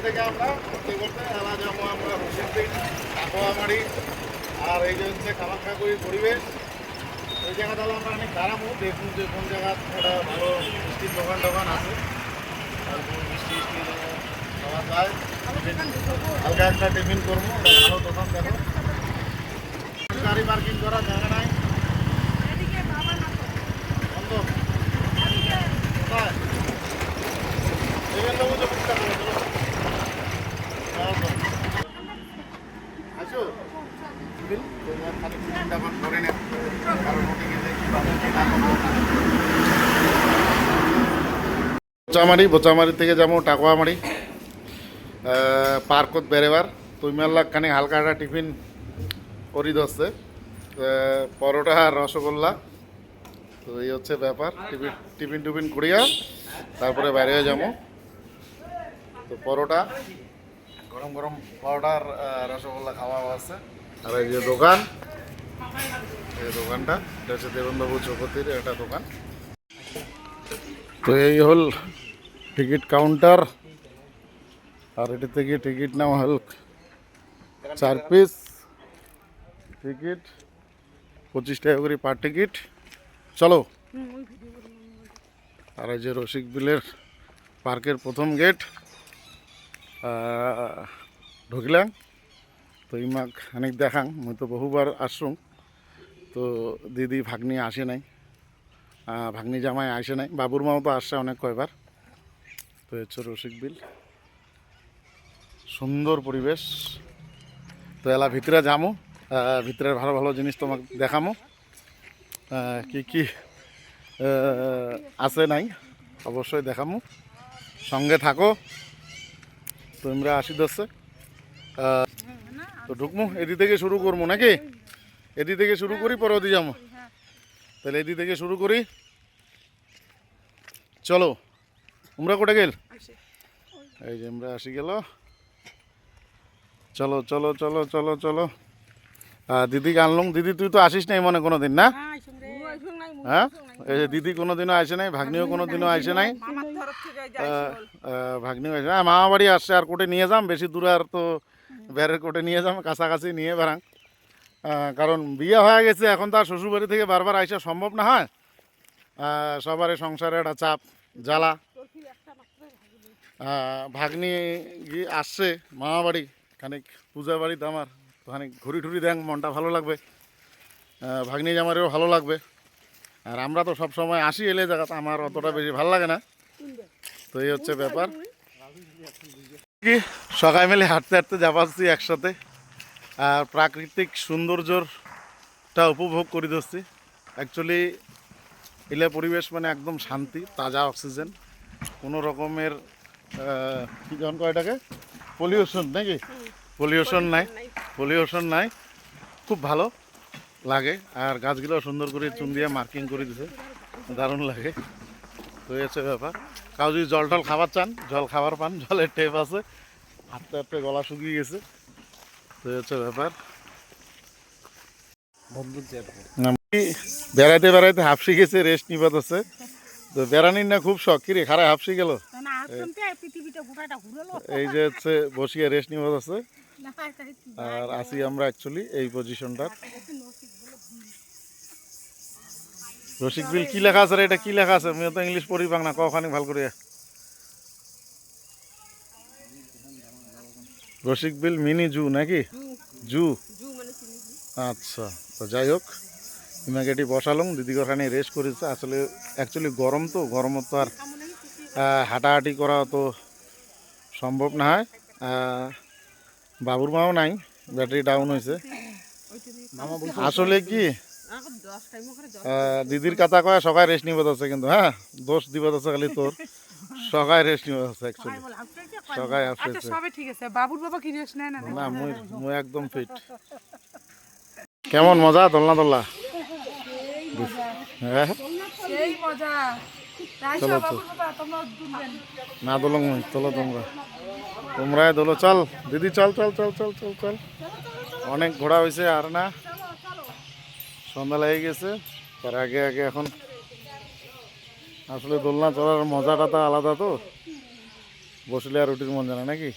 থেকে আমরা করতে করতে এলা যাবো আমরা রশিদবিল, কাকোয়ামারি, আর এই যে হচ্ছে কামাখ্যাগুড়ির পরিবেশ। এই জায়গাটা আমরা অনেক দাঁড়াবো, দেখুন যে কোন জায়গা একটা ভালো মিষ্টির দোকান টোকান আছে, তারপর মিষ্টি খাওয়া যায়, হালকা একটা টিফিন করবো, ভালো দোকান দেখো। গাড়ি পার্কিং করার জায়গা নাই, বন্ধ কোথায় দেবেন বাবু, যে বুকটা করো, আসো খালি টিফিনটা আমার করে নেন, কারণ ওটি গেলে বোচামারি থেকে যাবো টাকুয়ামারি পার্কত বেড়েবার। তুই মেলা খানি হালকা একটা টিফিন করি দশে, পরোটা আর রসগোল্লা। তো এই হচ্ছে ব্যাপার, টিফিন টিফিন করিয়া তারপরে বাইরে যাবো। তো পরোটা, গরম গরম পরোটা আর রসগোল্লা খাওয়া আছে। আর এই যে দোকান, এই দোকানটা এটা হচ্ছে দেবেনবাবু চৌপতির একটা দোকান। তো এই হল টিকিট কাউন্টার, আর এটি থেকে টিকিট নেওয়া হল 4 পিস টিকিট, 25 টাকা করে পার টিকিট। চলো। আর এই যে রসিকবিলের পার্কের প্রথম গেট ঢুকলাম। তো ইমাক অনেক দেখাং, মুই তো বহুবার আসুন, তো দিদি ভাগ্নি আসে নাই, ভাগ্নি জামাই আসে নাই, বাবুর মাও তো আসছে অনেক কয়বার। তো হচ্ছে রসিকবিল, সুন্দর পরিবেশ। তো এলা ভিতরে যামো, ভিতরের ভালো ভালো জিনিস তোমাকে দেখামো, কি কি আছে নাই অবশ্যই দেখামো, সঙ্গে থাকো। তোমরা আসি দশে তো ঢুকমু, এদি থেকে শুরু করবো নাকি? এদি থেকে শুরু করি পরে ওদি যাবো, তাহলে এদি থেকে শুরু করি। চলো। তোমরা কোটে গেল? এই যে আমরা আসি গেল। চলো চলো চলো চলো চলো। দিদিকে আনলুম। দিদি তুই তো আসিস নাই মনে কোনো দিন, না? হ্যাঁ, এই যে দিদি কোনোদিনও আসে নাই, ভাগ্নিও কোনোদিনও আসে নাই। ভাগ্নিও আসে, হ্যাঁ মামা বাড়ি আসছে, আর কোটে নিয়ে যাম, বেশি দূরে আর তো বেড়ের কোটে নিয়ে যাম, কাছাকাছি নিয়ে বেড়াং। কারণ বিয়ে হয়ে গেছে, এখন তো আর শ্বশুরবাড়ি থেকে বারবার আসা সম্ভব না হয়। সবারই সংসারে একটা চাপ জ্বালা। ভাগ্নি আসছে মামা বাড়ি, খানিক পূজা বাড়িতে আমার, তো খানিক ঘুরি টুরি দেন, মনটা ভালো লাগবে, ভাগ্নি জামারেও ভালো লাগবে। আর আমরা তো সব সময় আসি এলে জায়গাতে, আমার অতটা বেশি ভালো লাগে না। তো এই হচ্ছে ব্যাপার, কি সকাল মিলে হাঁটতে হাঁটতে যাচ্ছি একসাথে, আর প্রাকৃতিক সৌন্দর্যটা উপভোগ করে দিচ্ছি। অ্যাকচুয়ালি এলে পরিবেশ মানে একদম শান্তি, তাজা অক্সিজেন, কোনো রকমের কী জন কয়টাকে পলিউশন নাকি, পলিউশন নাই, খুব ভালো লাগে। আর গাছগুলো সুন্দর করে চুন দিয়ে মার্কিং করে দিছে, দারুণ লাগে। তো এই হচ্ছে ব্যাপার। কাউ যদি জল টল খাবার চান, জল খাবার পান, জলের টেপ আছে, হাঁটতে হাঁটতে গলা শুকিয়ে গেছে। তো এই হচ্ছে ব্যাপার। বেড়াইতে বেড়াইতে হাফসি গেছে, রেস্ট নিবাদ আছে। তো বেড়ানির না খুব শখ, কিরে খারাপ হাফসি গেল। এই যে হচ্ছে বসিয়ে রেস্ট নিবাদ আছে, আর আসি আমরা অ্যাকচুয়ালি এই পজিশনটা। রসিকবিল কি লেখা আছে রে, এটা কি লেখা আছে? আমি তো ইংলিশ পড়ি পাং না, কখানি ভাল করে। রসিকবিল মিনি জু নাকি? জু, আচ্ছা। তো যাই হোক, ইমাকেটি বসালুম, দিদি ওখানে রেস্ট করেছে। আসলে অ্যাকচুয়ালি গরম, তো গরমত তো আর হাঁটাহাঁটি করা তো সম্ভব না হয়। বাবুর মাও নাই, ব্যাটারি ডাউন হয়েছে। আসলে কি দিদির কথা কয় সকাল রেস্ট নিব আছে, কিন্তু হ্যাঁ দোষ দিব আছে খালি তোর, সকাল রেস্ট নিব আছে অ্যাকচুয়ালি, সকাল আসছে। বাবুর বাবা কি রেস্ট নেয় না? না, মুই একদম ফিট। কেমন মজা দোলনা দোল্লা? হ্যাঁ সেই মজা। চলো না দোলো, চলো তোমরাই দোলো। চল দিদি, চল চল চল চল চল চল। অনেক ঘোরা হয়েছে, আর না সন্ধ্যা লেগে গেছে। তার আগে আগে এখন আসলে দোলনা চলার মজাটা তো আলাদা। তো বসলে আর রুটির মন জানা নাকি?